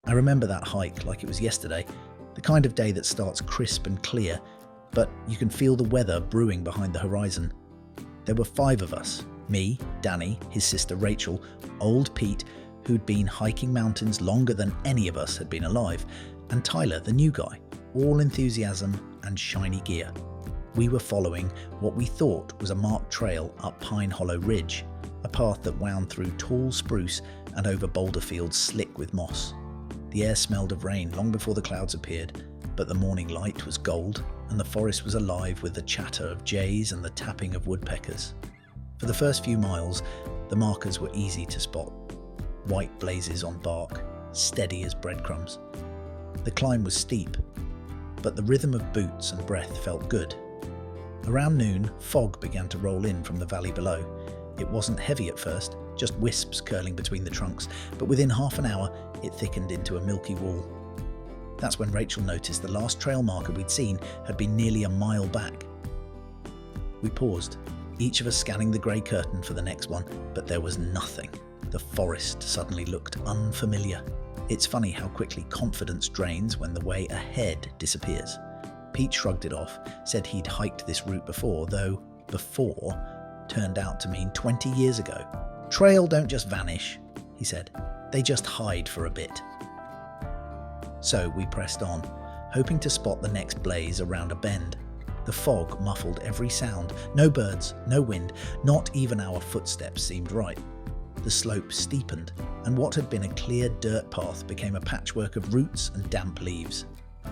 I remember that hike like it was yesterday, the kind of day that starts crisp and clear, but you can feel the weather brewing behind the horizon. There were 5 of us: me, Danny, his sister Rachel, old Pete, who'd been hiking mountains longer than any of us had been alive, and Tyler, the new guy, all enthusiasm and shiny gear. We were following what we thought was a marked trail up Pine Hollow Ridge, a path that wound through tall spruce and over boulder fields slick with moss. The air smelled of rain long before the clouds appeared, but the morning light was gold and the forest was alive with the chatter of jays and the tapping of woodpeckers. For the first few miles, the markers were easy to spot. White blazes on bark, steady as breadcrumbs. The climb was steep, but the rhythm of boots and breath felt good. Around noon, fog began to roll in from the valley below. It wasn't heavy at first, just wisps curling between the trunks, but within half an hour, it thickened into a milky wall. That's when Rachel noticed the last trail marker we'd seen had been nearly a mile back. We paused, each of us scanning the grey curtain for the next one, but there was nothing. The forest suddenly looked unfamiliar. It's funny how quickly confidence drains when the way ahead disappears. Pete shrugged it off, said he'd hiked this route before, though before turned out to mean 20 years ago. "Trail don't just vanish," he said. "They just hide for a bit." So we pressed on, hoping to spot the next blaze around a bend. The fog muffled every sound. No birds, no wind, not even our footsteps seemed right. The slope steepened, and what had been a clear dirt path became a patchwork of roots and damp leaves.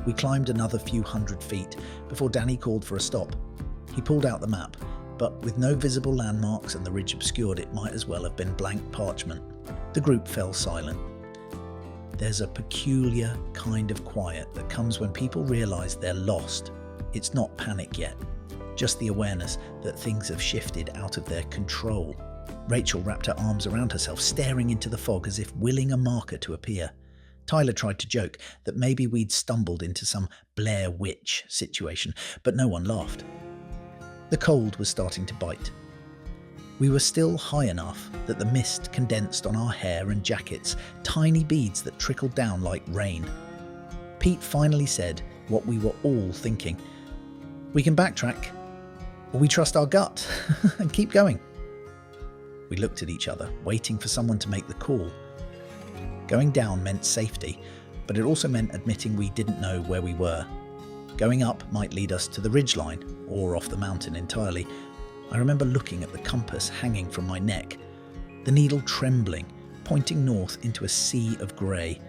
We climbed another few hundred feet before Danny called for a stop. He pulled out the map, but with no visible landmarks and the ridge obscured, it might as well have been blank parchment. The group fell silent. There's a peculiar kind of quiet that comes when people realise they're lost. It's not panic yet, just the awareness that things have shifted out of their control. Rachel wrapped her arms around herself, staring into the fog as if willing a marker to appear. Tyler tried to joke that maybe we'd stumbled into some Blair Witch situation, but no one laughed. The cold was starting to bite. We were still high enough that the mist condensed on our hair and jackets, tiny beads that trickled down like rain. Pete finally said what we were all thinking. "We can backtrack, or we trust our gut and keep going." We looked at each other, waiting for someone to make the call. Going down meant safety, but it also meant admitting we didn't know where we were. Going up might lead us to the ridgeline, or off the mountain entirely. I remember looking at the compass hanging from my neck, the needle trembling, pointing north into a sea of grey.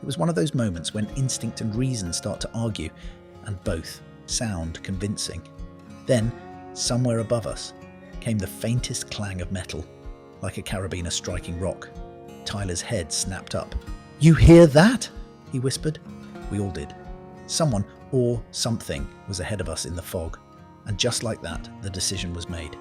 It was one of those moments when instinct and reason start to argue, and both sound convincing. Then, somewhere above us, came the faintest clang of metal, like a carabiner striking rock. Tyler's head snapped up. "You hear that?" he whispered. We all did. Someone, or something, was ahead of us in the fog, and just like that, the decision was made.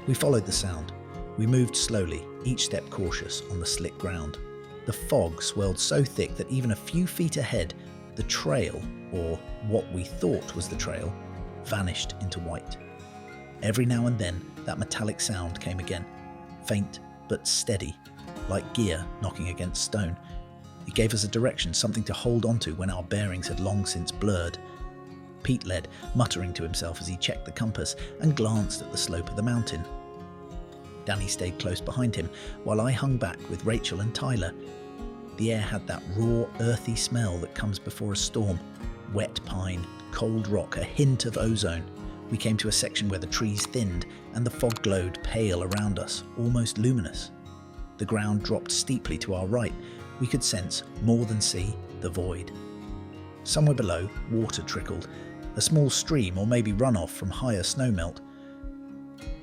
We followed the sound. We moved slowly, each step cautious, on the slick ground. The fog swirled so thick that even a few feet ahead, the trail, or what we thought was the trail, vanished into white. Every now and then, that metallic sound came again, faint but steady, like gear knocking against stone. It gave us a direction, something to hold onto when our bearings had long since blurred. Pete led, muttering to himself as he checked the compass and glanced at the slope of the mountain. Danny stayed close behind him, while I hung back with Rachel and Tyler. The air had that raw, earthy smell that comes before a storm. Wet pine, cold rock, a hint of ozone. We came to a section where the trees thinned and the fog glowed pale around us, almost luminous. The ground dropped steeply to our right. We could sense, more than see, the void. Somewhere below, water trickled, a small stream or maybe runoff from higher snowmelt.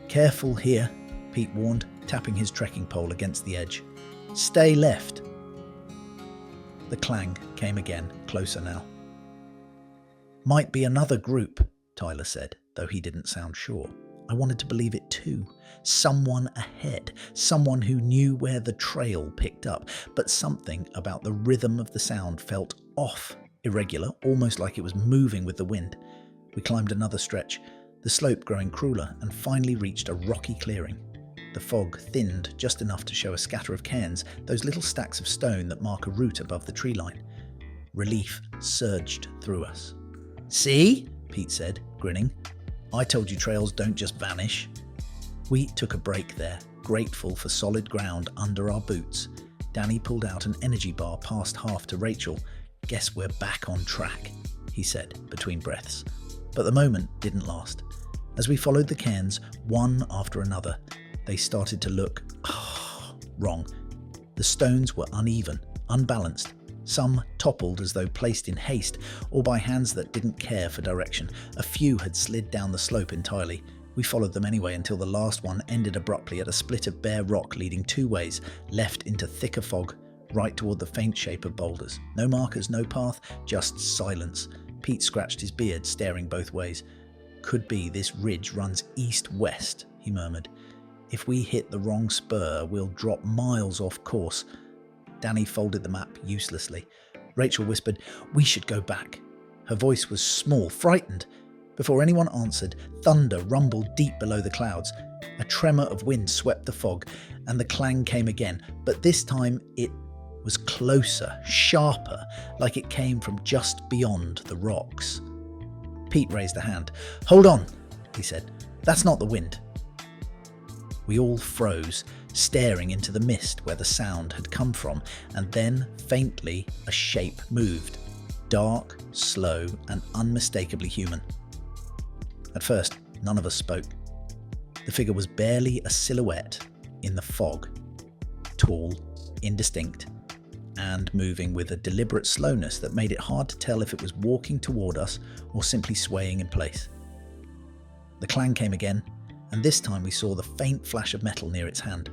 "Careful here," Pete warned, tapping his trekking pole against the edge. "Stay left." The clang came again, closer now. "Might be another group," Tyler said, though he didn't sound sure. I wanted to believe it too. Someone ahead, someone who knew where the trail picked up, but something about the rhythm of the sound felt off, irregular, almost like it was moving with the wind. We climbed another stretch, the slope growing crueler, and finally reached a rocky clearing. The The fog thinned just enough to show a scatter of cairns, those little stacks of stone that mark a route above the tree line. Relief surged through us. "See?" Pete said, grinning. "I told you trails don't just vanish." We took a break there, grateful for solid ground under our boots. Danny pulled out an energy bar past half to Rachel. "Guess we're back on track," he said between breaths. But the moment didn't last. As we followed the cairns, one after another, they started to look wrong. The stones were uneven, unbalanced. Some toppled as though placed in haste or by hands that didn't care for direction. A few had slid down the slope entirely. We followed them anyway until the last one ended abruptly at a split of bare rock leading two ways, left into thicker fog, right toward the faint shape of boulders. No markers, no path, just silence. Pete scratched his beard, staring both ways. "Could be this ridge runs east-west," he murmured. "If we hit the wrong spur, we'll drop miles off course." Danny folded the map uselessly. Rachel whispered, "We should go back." Her voice was small, frightened. Before anyone answered, thunder rumbled deep below the clouds. A tremor of wind swept the fog, and the clang came again, but this time it was closer, sharper, like it came from just beyond the rocks. Pete raised a hand. "Hold on," he said. "That's not the wind." We all froze, staring into the mist where the sound had come from, and then, faintly, a shape moved. Dark, slow, and unmistakably human. At first, none of us spoke. The figure was barely a silhouette in the fog. Tall, indistinct, and moving with a deliberate slowness that made it hard to tell if it was walking toward us or simply swaying in place. The clang came again, and this time we saw the faint flash of metal near its hand.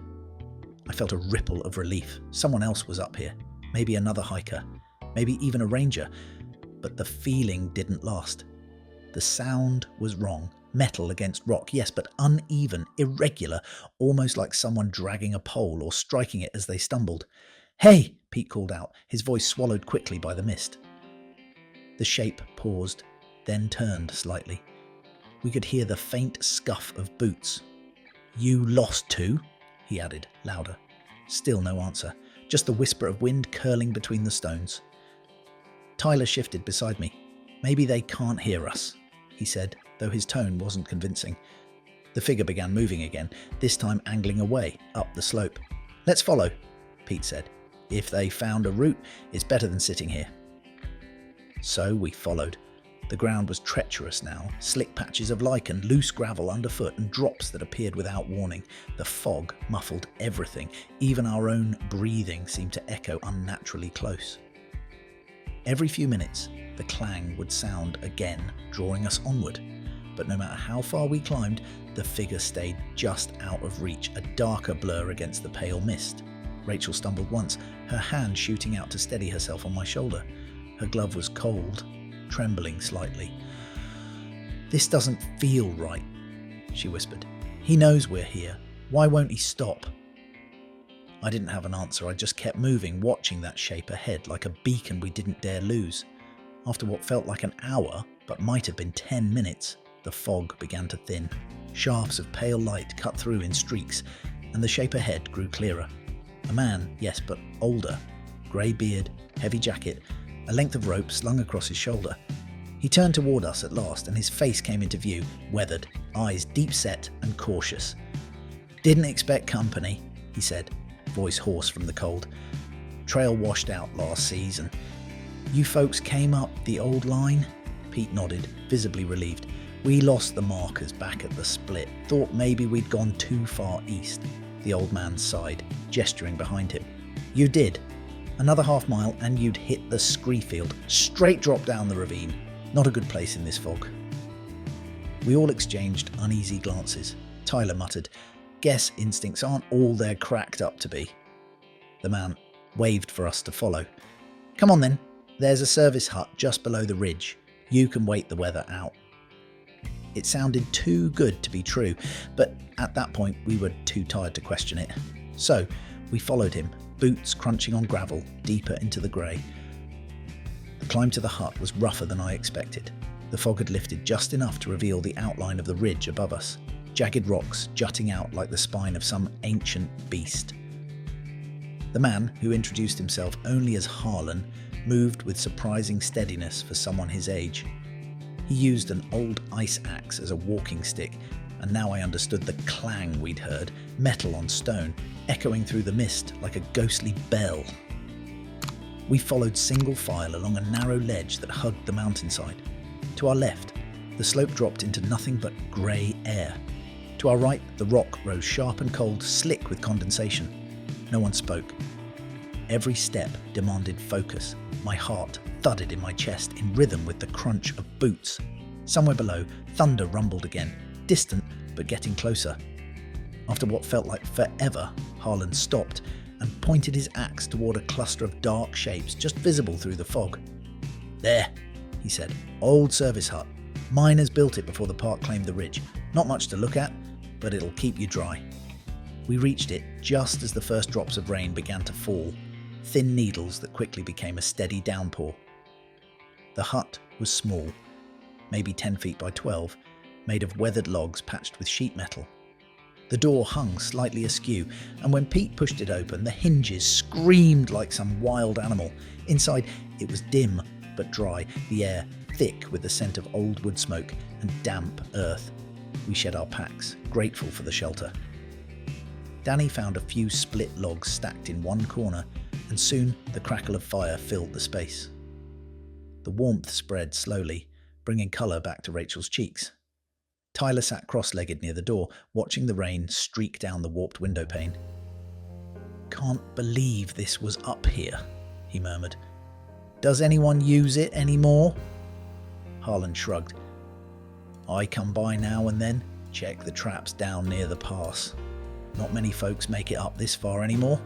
I felt a ripple of relief. Someone else was up here. Maybe another hiker. Maybe even a ranger. But the feeling didn't last. The sound was wrong. Metal against rock, yes, but uneven, irregular, almost like someone dragging a pole or striking it as they stumbled. "Hey!" Pete called out, his voice swallowed quickly by the mist. The shape paused, then turned slightly. We could hear the faint scuff of boots. "You lost too?" he added, louder. Still no answer, just the whisper of wind curling between the stones. Tyler shifted beside me. "Maybe they can't hear us," he said, though his tone wasn't convincing. The figure began moving again, this time angling away, up the slope. "Let's follow," Pete said. "If they found a route, it's better than sitting here." So we followed. The ground was treacherous now, slick patches of lichen, loose gravel underfoot, and drops that appeared without warning. The fog muffled everything. Even our own breathing seemed to echo unnaturally close. Every few minutes, the clang would sound again, drawing us onward. But no matter how far we climbed, the figure stayed just out of reach, a darker blur against the pale mist. Rachel stumbled once, her hand shooting out to steady herself on my shoulder. Her glove was cold, trembling slightly. "This doesn't feel right," she whispered. "He knows we're here. Why won't he stop?" I didn't have an answer. I just kept moving, watching that shape ahead like a beacon we didn't dare lose. After what felt like an hour, but might have been 10 minutes, the fog began to thin. Shafts of pale light cut through in streaks, and the shape ahead grew clearer. A man, yes, but older. Grey beard, heavy jacket, a length of rope slung across his shoulder. He turned toward us at last, and his face came into view, weathered, eyes deep set and cautious. "Didn't expect company," he said, voice hoarse from the cold. "Trail washed out last season." "You folks came up the old line?" Pete nodded, visibly relieved. "We lost the markers back at the split. Thought maybe we'd gone too far east." The old man sighed, gesturing behind him. "You did. Another half mile and you'd hit the scree field. Straight drop down the ravine. Not a good place in this fog." We all exchanged uneasy glances. Tyler muttered, "Guess instincts aren't all they're cracked up to be." The man waved for us to follow. "Come on then. There's a service hut just below the ridge. You can wait the weather out." It sounded too good to be true, but at that point we were too tired to question it. So we followed him, boots crunching on gravel, deeper into the grey. The climb to the hut was rougher than I expected. The fog had lifted just enough to reveal the outline of the ridge above us. jagged rocks jutting out like the spine of some ancient beast. The man, who introduced himself only as Harlan, moved with surprising steadiness for someone his age. He used an old ice axe as a walking stick, and now I understood the clang we'd heard, metal on stone, echoing through the mist like a ghostly bell. We followed single file along a narrow ledge that hugged the mountainside. To our left, the slope dropped into nothing but grey air. To our right, the rock rose sharp and cold, slick with condensation. No one spoke. Every step demanded focus. My heart thudded in my chest in rhythm with the crunch of boots. Somewhere below, thunder rumbled again, distant but getting closer. After what felt like forever, Harlan stopped and pointed his axe toward a cluster of dark shapes just visible through the fog. "There," he said. "Old service hut. Miners built it before the park claimed the ridge. Not much to look at, but it'll keep you dry." We reached it just as the first drops of rain began to fall, thin needles that quickly became a steady downpour. The hut was small, maybe 10 feet by 12, made of weathered logs patched with sheet metal. The door hung slightly askew, and when Pete pushed it open, the hinges screamed like some wild animal. Inside, it was dim but dry, the air thick with the scent of old wood smoke and damp earth. We shed our packs, grateful for the shelter. Danny found a few split logs stacked in one corner, and soon the crackle of fire filled the space. The warmth spread slowly, bringing colour back to Rachel's cheeks. Tyler sat cross-legged near the door, watching the rain streak down the warped window pane. "Can't believe this was up here," he murmured. "Does anyone use it anymore?" Harlan shrugged. "I come by now and then, check the traps down near the pass. Not many folks make it up this far anymore.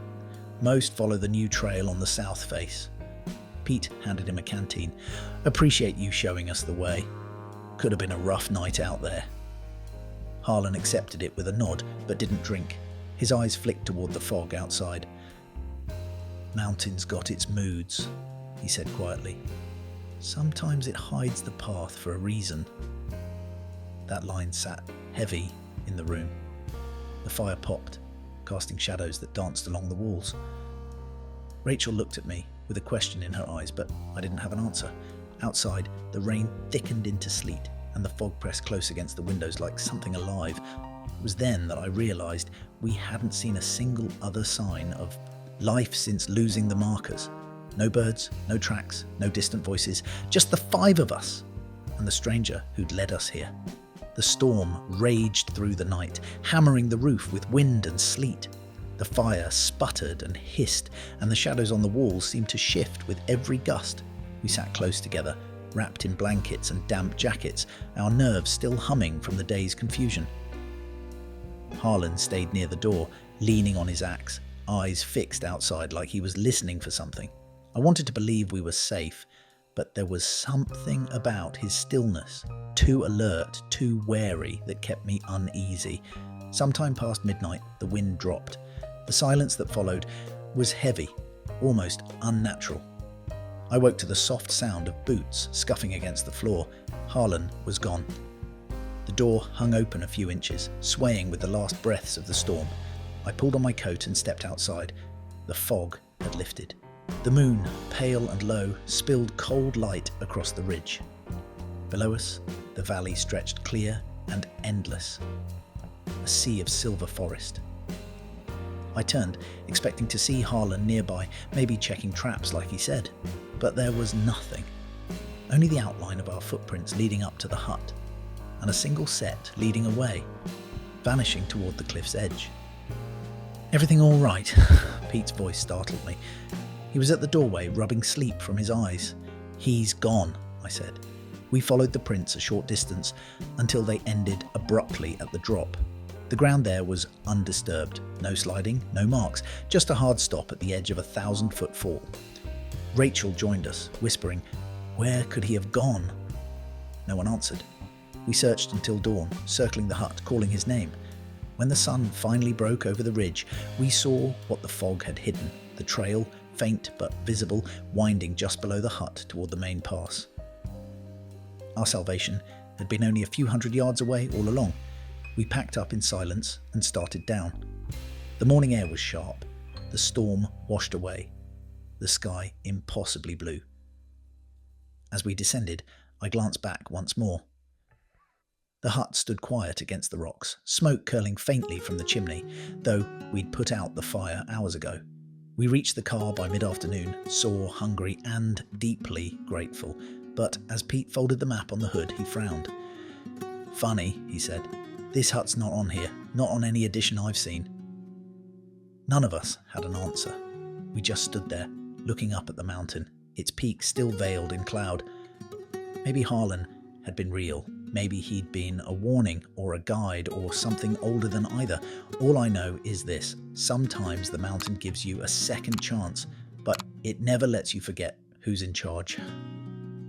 Most follow the new trail on the south face." Pete handed him a canteen. "Appreciate you showing us the way. Could have been a rough night out there." Harlan accepted it with a nod, but didn't drink. His eyes flicked toward the fog outside. "Mountain's got its moods," he said quietly. "Sometimes it hides the path for a reason." That line sat heavy in the room. The fire popped, casting shadows that danced along the walls. Rachel looked at me with a question in her eyes, but I didn't have an answer. Outside, the rain thickened into sleet, and the fog pressed close against the windows like something alive. It was then that I realised we hadn't seen a single other sign of life since losing the markers. No birds, no tracks, no distant voices, just the 5 of us, and the stranger who'd led us here. The storm raged through the night, hammering the roof with wind and sleet. The fire sputtered and hissed, and the shadows on the walls seemed to shift with every gust. We sat close together, wrapped in blankets and damp jackets, our nerves still humming from the day's confusion. Harlan stayed near the door, leaning on his axe, eyes fixed outside like he was listening for something. I wanted to believe we were safe, but there was something about his stillness, too alert, too wary, that kept me uneasy. Sometime past midnight, the wind dropped. The silence that followed was heavy, almost unnatural. I woke to the soft sound of boots scuffing against the floor. Harlan was gone. The door hung open a few inches, swaying with the last breaths of the storm. I pulled on my coat and stepped outside. The fog had lifted. The moon, pale and low, spilled cold light across the ridge. Below us, the valley stretched clear and endless, a sea of silver forest. I turned, expecting to see Harlan nearby, maybe checking traps like he said, but there was nothing. Only the outline of our footprints leading up to the hut, and a single set leading away, vanishing toward the cliff's edge. "Everything all right?" Pete's voice startled me. He was at the doorway, rubbing sleep from his eyes. "He's gone," I said. We followed the prints a short distance until they ended abruptly at the drop. The ground there was undisturbed. No sliding, no marks, just a hard stop at the edge of a 1,000-foot fall. Rachel joined us, whispering, "Where could he have gone?" No one answered. We searched until dawn, circling the hut, calling his name. When the sun finally broke over the ridge, we saw what the fog had hidden, the trail, faint but visible, winding just below the hut toward the main pass. Our salvation had been only a few hundred yards away all along. We packed up in silence and started down. The morning air was sharp. The storm washed away. The sky impossibly blue. As we descended, I glanced back once more. The hut stood quiet against the rocks, smoke curling faintly from the chimney, though we'd put out the fire hours ago. We reached the car by mid-afternoon, sore, hungry, and deeply grateful. But as Pete folded the map on the hood, he frowned. "Funny," he said. "This hut's not on here, not on any edition I've seen." None of us had an answer. We just stood there, looking up at the mountain, its peak still veiled in cloud. Maybe Harlan had been real. Maybe he'd been a warning or a guide or something older than either. All I know is this: sometimes the mountain gives you a second chance, but it never lets you forget who's in charge.